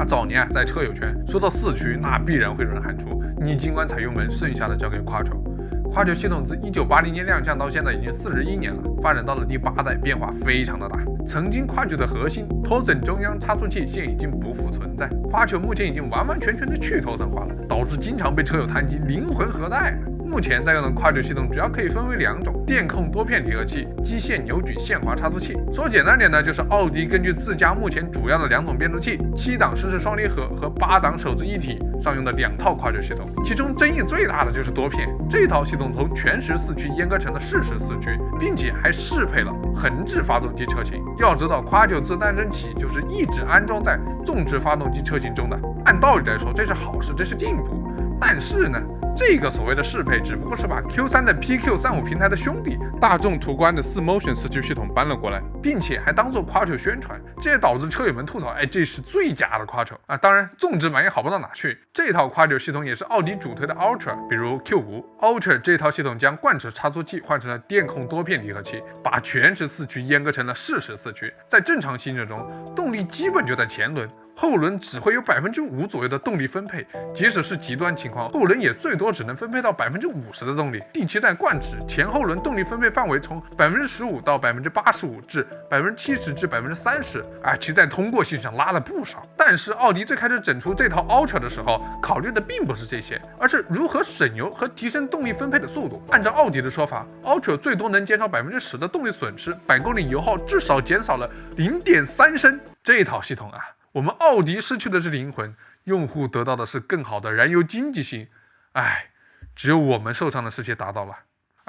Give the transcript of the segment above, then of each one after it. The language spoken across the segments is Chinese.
早年在车友圈说到四驱，那必然会有人喊出你尽管踩油门，剩下的交给Quattro。Quattro系统自1980年亮相到现在已经41年了，发展到了第8代，变化非常的大。曾经Quattro的核心Torsen中央差速器现已经不复存在，Quattro目前已经完完全全的去Torsen化了，导致经常被车友谈及灵魂何在啊。目前在用的Quattro系统主要可以分为2种：电控多片离合器、机械扭矩限滑差速器。说简单点呢，就是奥迪根据自家目前主要的2种变速器，7档湿式双离合和8档手自一体上用的2套Quattro系统。其中争议最大的就是多片，这套系统从全时四驱阉割成了适时四驱，并且还适配了横置发动机车型。要知道Quattro自诞生起就是一直安装在纵置发动机车型中的，按道理来说这是好事，这是进步。但是呢，这个所谓的适配只不过是把 Q3 的 PQ35 平台的兄弟大众途观的4Motion 四驱系统搬了过来，并且还当做Quattro宣传，这也导致车友们吐槽，这是最假的Quattro啊！当然，纵置版也好不到哪去，这套Quattro系统也是奥迪主推的 Ultra， 比如 Q5。Ultra 这套系统将贯齿差速器换成了电控多片离合器，把全时四驱阉割成了适时四驱。在正常行驶中，动力基本就在前轮。后轮只会有5%左右的动力分配，即使是极端情况，后轮也最多只能分配到50%的动力。第7代贯齿前后轮动力分配范围从15%到85%至70%至30%，其在通过性上拉了不少。但是奥迪最开始整出这套 Ultra 的时候，考虑的并不是这些，而是如何省油和提升动力分配的速度。按照奥迪的说法 ，Ultra 最多能减少10%的动力损失，100公里油耗至少减少了0.3升。这套系统我们奥迪失去的是灵魂，用户得到的是更好的燃油经济性。只有我们受伤的事情达到了。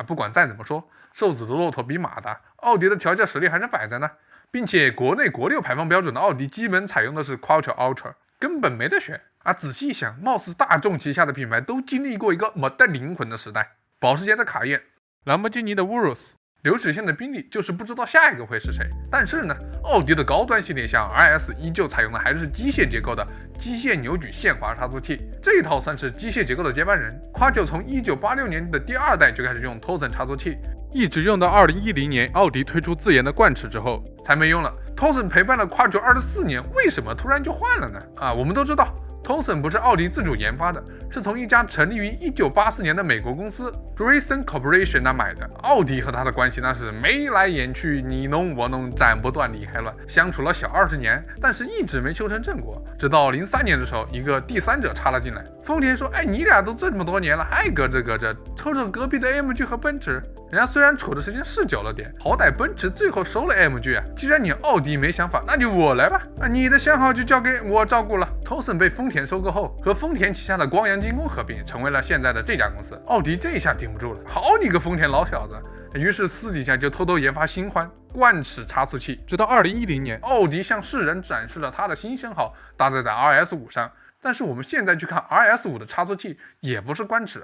不管再怎么说，瘦死的骆驼比马大，奥迪的调教实力还是摆在那，并且国内国6排放标准的奥迪基本采用的是 Quattro Ultra， 根本没得选仔细一想，貌似大众旗下的品牌都经历过一个没得灵魂的时代。保时捷的卡宴，兰博基尼的 Urus，流水线的宾利，就是不知道下一个会是谁。但是呢，奥迪的高端系列像 RS 依旧采用的还是机械结构的机械扭矩限滑差速器，这一套算是机械结构的接班人。Quattro 从1986年的第2代就开始用 Torsen 差速器，一直用到2010年奥迪推出自研的贯齿之后才没用了。Torsen 陪伴了Quattro 24年，为什么突然就换了呢？我们都知道Torsen 不是奥迪自主研发的，是从一家成立于1984年的美国公司 Grayson Corporation 那买的。奥迪和他的关系那是眉来眼去，你侬我侬，斩不断理还乱，相处了小20年，但是一直没修成正果。直到03年的时候，一个第三者插了进来，丰田说，你俩都这么多年了，还搁着瞅瞅隔壁的 AMG 和奔驰。人家虽然处的时间是久了点，好歹奔驰最后收了 AMG既然你奥迪没想法，那就我来吧你的相好就交给我照顾了。Torsen 被丰田收购后，和丰田旗下的光阳精工合并，成为了现在的这家公司。奥迪这一下顶不住了，好你个丰田老小子！于是私底下就偷偷研发新欢贯齿差速器，直到2010年，奥迪向世人展示了他的新生蚝，搭载在 RS5 上。但是我们现在去看 RS5 的差速器，也不是贯齿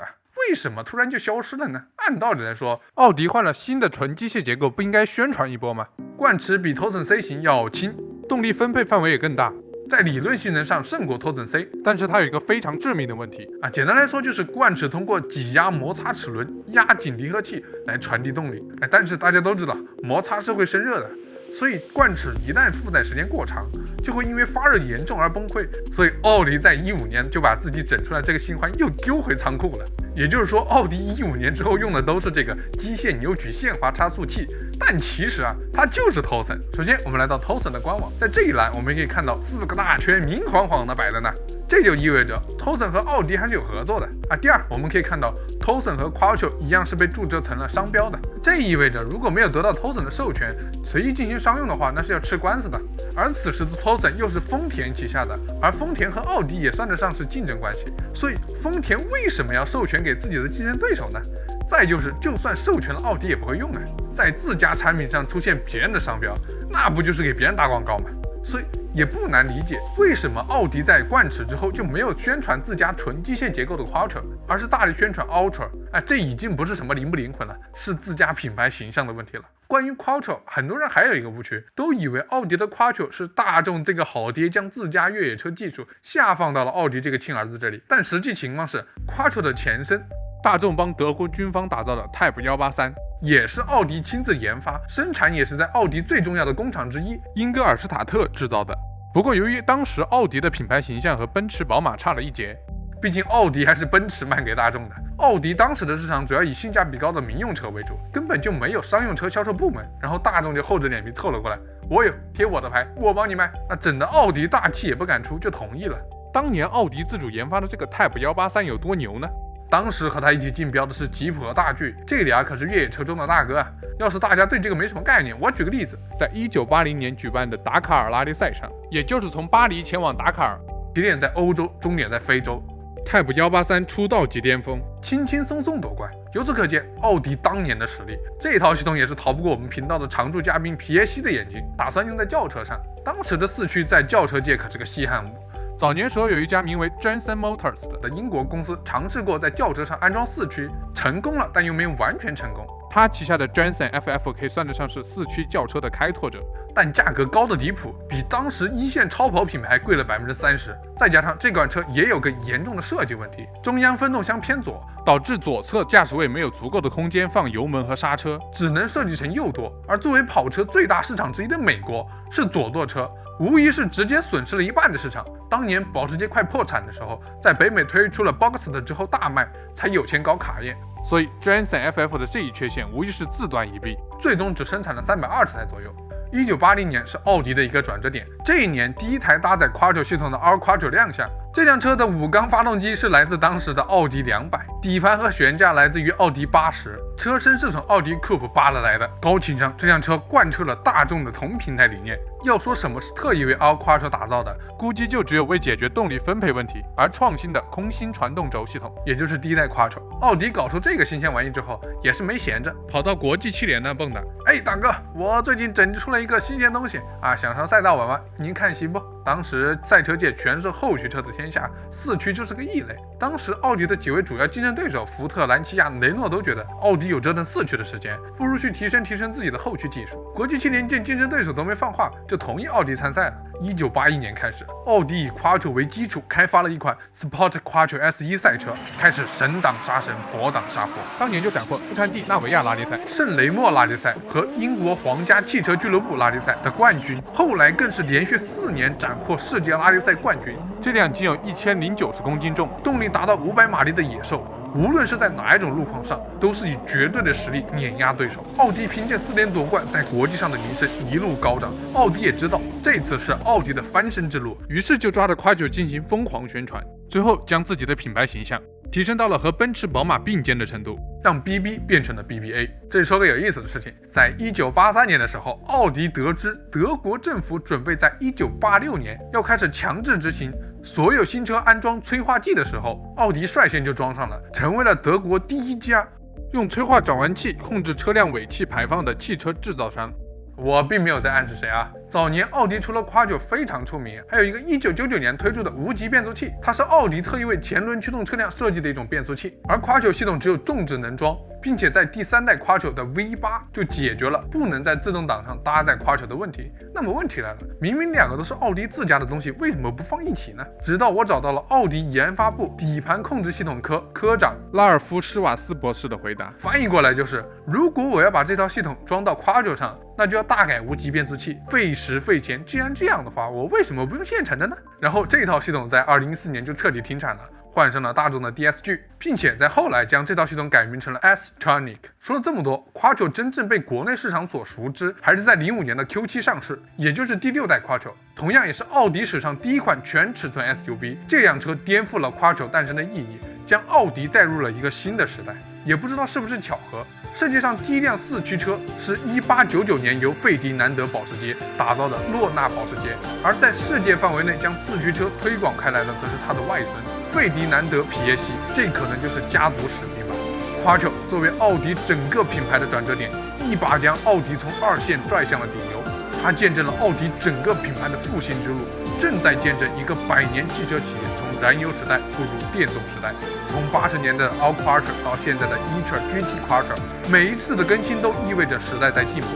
为什么突然就消失了呢？按道理来说，奥迪换了新的纯机械结构，不应该宣传一波吗？贯齿比 Torsen C 型要轻，动力分配范围也更大，在理论性能上胜过 Torsen C， 但是它有一个非常致命的问题简单来说就是贯齿通过挤压摩擦齿轮，压紧离合器来传递动力但是大家都知道摩擦是会生热的，所以贯齿一旦负载时间过长，就会因为发热严重而崩溃。所以奥迪在15年就把自己整出来这个新欢又丢回仓库了。也就是说，奥迪15年之后用的都是这个机械扭矩限滑差速器，但其实它就是 Torsen。首先我们来到 Torsen 的官网，在这一栏我们可以看到4个大圈明晃晃的摆在那，这就意味着 Torsen 和奥迪还是有合作的第二，我们可以看到 Torsen 和 Quattro 一样是被注册成了商标的，这意味着如果没有得到 Torsen 的授权，随意进行商用的话，那是要吃官司的。而此时的 Torsen 又是丰田旗下的，而丰田和奥迪也算得上是竞争关系，所以丰田为什么要授权给自己的竞争对手呢？再就是，就算授权了，奥迪也不会用在自家产品上出现别人的商标，那不就是给别人打广告吗？所以也不难理解为什么奥迪在贯齿之后就没有宣传自家纯机械结构的 Quattro， 而是大力宣传 Ultra。这已经不是什么灵不灵魂了，是自家品牌形象的问题了。关于 Quattro， 很多人还有一个误区，都以为奥迪的 Quattro 是大众这个好爹将自家越野车技术下放到了奥迪这个亲儿子这里，但实际情况是 Quattro 的前身大众帮德国军方打造的 Type 183也是奥迪亲自研发，生产也是在奥迪最重要的工厂之一英格尔施塔特制造的。不过由于当时奥迪的品牌形象和奔驰、宝马差了一截，毕竟奥迪还是奔驰卖给大众的，奥迪当时的市场主要以性价比高的民用车为主，根本就没有商用车销售部门。然后大众就厚着脸皮凑了过来，我有，贴我的牌，我帮你卖。那整的奥迪大气也不敢出，就同意了。当年奥迪自主研发的这个 Type 183有多牛呢？当时和他一起竞标的是吉普和大巨，这俩可是越野车中的大哥啊。要是大家对这个没什么概念，我举个例子，在1980年举办的达卡尔拉力赛上，也就是从巴黎前往达卡尔，起点在欧洲，终点在非洲。Type 183出道即巅峰，轻轻松松夺冠。由此可见，奥迪当年的实力。这套系统也是逃不过我们频道的常驻嘉宾皮耶西的眼睛，打算用在轿车上。当时的四驱在轿车界可是个稀罕物。早年时候有一家名为 Johnson Motors 的英国公司尝试过在轿车上安装四驱，成功了，但又没有完全成功。他旗下的 Johnson FF 可以算得上是四驱轿车的开拓者，但价格高的离谱，比当时一线超跑品牌贵了30%。再加上这款车也有个严重的设计问题，中央分动箱偏左，导致左侧驾驶位没有足够的空间放油门和刹车，只能设计成右舵。而作为跑车最大市场之一的美国是左舵车，无疑是直接损失了一半的市场。当年保时捷快破产的时候，在北美推出了 Boxster 之后大卖，才有钱搞卡宴。所以 Johnson FF 的这一缺陷无疑是自断一臂，最终只生产了320台左右。1980年是奥迪的一个转折点，这一年第一台搭载 Quattro 系统的 R Quattro 亮相。这辆车的5缸发动机是来自当时的奥迪200，底盘和悬架来自于奥迪80，车身是从奥迪 Coupe 扒了来的。高情商，这辆车贯彻了大众的同平台理念。要说什么是特意为 R Quattro 打造的，估计就只有为解决动力分配问题而创新的空心传动轴系统，也就是第一代 Quattro。奥迪搞出这个新鲜玩意之后，也是没闲着，跑到国际汽联那蹦跶。哎，大哥，我最近整出了一个新鲜东西啊，想上赛道玩玩，您看行不？当时赛车界全是后驱车的天下，四驱就是个异类。当时奥迪的几位主要竞争对手福特、兰奇亚、雷诺都觉得奥迪有折腾四驱的时间，不如去提升自己的后驱技术。国际汽联见竞争对手都没放话，就同意奥迪参赛了。1981年开始，奥迪以 Quattro 为基础开发了一款 Sport Quattro S1 赛车，开始神挡杀神，佛挡杀佛。当年就斩获斯堪的纳维亚拉力赛、圣雷莫拉力赛和英国皇家汽车俱乐部拉力赛的冠军，后来更是连续4年斩获世界拉力赛冠军。这辆仅有1090公斤重、动力达到500马力的野兽，无论是在哪一种路况上，都是以绝对的实力碾压对手。奥迪凭借4连夺冠，在国际上的名声一路高涨。奥迪也知道这次是奥迪的翻身之路，于是就抓着 Quattro 进行疯狂宣传，最后将自己的品牌形象提升到了和奔驰、宝马并肩的程度，让 BB 变成了 BBA。这里说个有意思的事情，在1983年的时候，奥迪得知德国政府准备在1986年要开始强制执行所有新车安装催化剂的时候，奥迪率先就装上了，成为了德国第一家用催化转换器控制车辆尾气排放的汽车制造商。我并没有在暗示谁啊。早年奥迪除了 Quattro 非常出名，还有一个1999年推出的无级变速器，它是奥迪特意为前轮驱动车辆设计的一种变速器。而 Quattro 系统只有重置能装，并且在第3代 Quattro 的 V8 就解决了不能在自动挡上搭载 Quattro 的问题。那么问题来了，明明2个都是奥迪自家的东西，为什么不放一起呢？直到我找到了奥迪研发部底盘控制系统科科长拉尔夫·施瓦斯博士的回答，翻译过来就是：如果我要把这套系统装到 Quattro 上，那就要大改无级变速器，费时费钱。既然这样的话，我为什么不用现成的呢？然后这套系统在2014年就彻底停产了，换上了大众的 DSG， 并且在后来将这套系统改名成了 S-Tronic。说了这么多， Quattro 真正被国内市场所熟知，还是在05年的 Q7 上市，也就是第6代 Quattro， 同样也是奥迪史上第一款全尺寸 SUV。这辆车颠覆了 Quattro 诞生的意义，将奥迪带入了一个新的时代。也不知道是不是巧合，世界上第一辆四驱车是1899年由费迪南德·保时捷打造的洛纳保时捷，而在世界范围内将四驱车推广开来的则是他的外孙费迪南德·皮耶西，这可能就是家族使命吧。Quattro 作为奥迪整个品牌的转折点，一把将奥迪从2线拽向了顶流，它见证了奥迪整个品牌的复兴之路，正在见证一个100年汽车企业从燃油时代步入电动时代。从80年的 All Quattro 到现在的 e-tron GT Quattro， 每一次的更新都意味着时代在进步。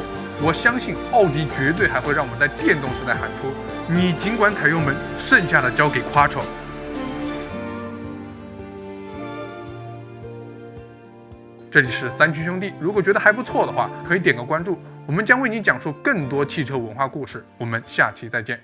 我相信奥迪绝对还会让我们在电动时代喊出：你尽管踩油门，剩下的交给 Quattro。这里是三驱兄弟，如果觉得还不错的话，可以点个关注，我们将为你讲述更多汽车文化故事。我们下期再见。